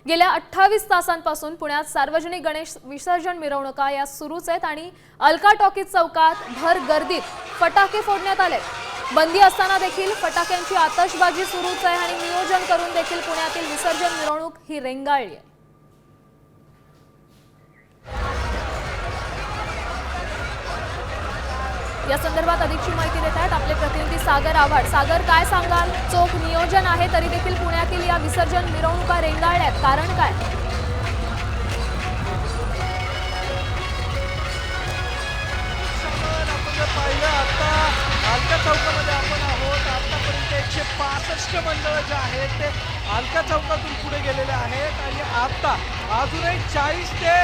गेल्या 28 तासांपासून पुण्यात सार्वजनिक गणेश विसर्जन मिरवणुका या सुरूच आहेत आणि अलका टॉकीज चौकात भर गर्दीत फटाके फोडण्यात आले। बंदी असताना देखील फटाक्यांची आतषबाजी सुरूच आहे आणि नियोजन करून देखील पुण्यातील विसर्जन मिरवणूक ही रेंगाळली आहे। या संदर्भात अधिकची माहिती देत आहेत आपले प्रतिनिधी सागर आव्हाड। सागर, काय सांगाल? चोख नियोजन आहे तरी देखील पुण्यातील या विसर्जन मिरवणुका रेंगाळल्यात, कारण काय? पाहिलं आता अलका चौकामध्ये आपण आहोत। आतापर्यंत 165 मंडळ जे आहेत ते अलका चौकातून पुढे गेलेले आहेत आणि आता अजूनही 40 ते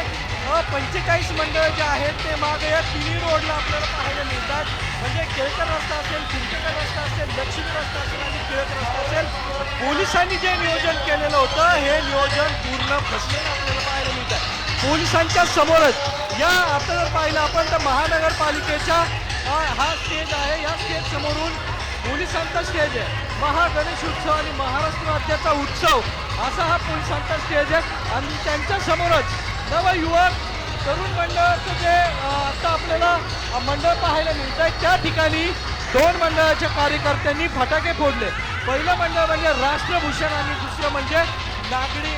45 मंडळ जे आहेत ते मागे या तिन्ही रोडला आपल्याला पाहायला मिळतात। म्हणजे केळकर रस्ता असेल, चिंचकर रस्ता असेल, लक्ष्मी रस्ता असेल आणि टिळक रस्ता असेल, पोलिसांनी जे नियोजन केलेलं होतं हे नियोजन पूर्ण फसलेलं आपल्याला पाहायला मिळतं। पोलिसांच्या समोरच या आता जर पाहिलं आपण तर महानगरपालिकेच्या हा स्टेज आहे, या स्टेज समोरून पोलिसांचा स्टेज आहे। महागणेश उत्सव आणि महाराष्ट्र राज्याचा उत्सव असा हा पोलिसांचा स्टेज आहे आणि त्यांच्या समोरच नवयुवक तरुण मंडळाचं जे आता आपल्याला मंडळ पाहायला मिळत आहे त्या ठिकाणी 2 मंडळाच्या कार्यकर्त्यांनी फटाके फोडले। पहिलं मंडळ म्हणजे राष्ट्रभूषण आणि दुसरं म्हणजे दगडी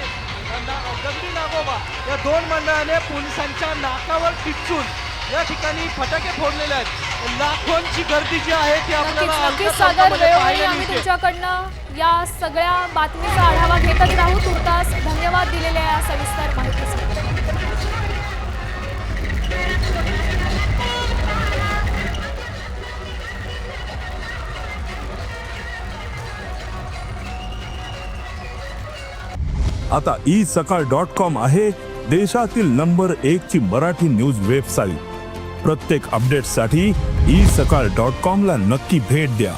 नागोबा। या 2 मंडळाने पोलिसांच्या नाकावर टिचून या ठिकाणी फटाके फोडलेले आहेत। लाखोंची गर्दी जी आहे ती आपल्याला सागर, वेळोवेळी आम्ही तुमच्याकडनं या सगळ्या बातमीचा आढावा घेतच राहू। तुर्तास धन्यवाद दिलेल्या या सविस्तर माहितीसाठी। आता isakal.com आहे देशातील नंबर 1 ची मराठी न्यूज वेबसाईट। प्रत्येक अपडेटसाठी isakal.com ला नक्की भेट द्या।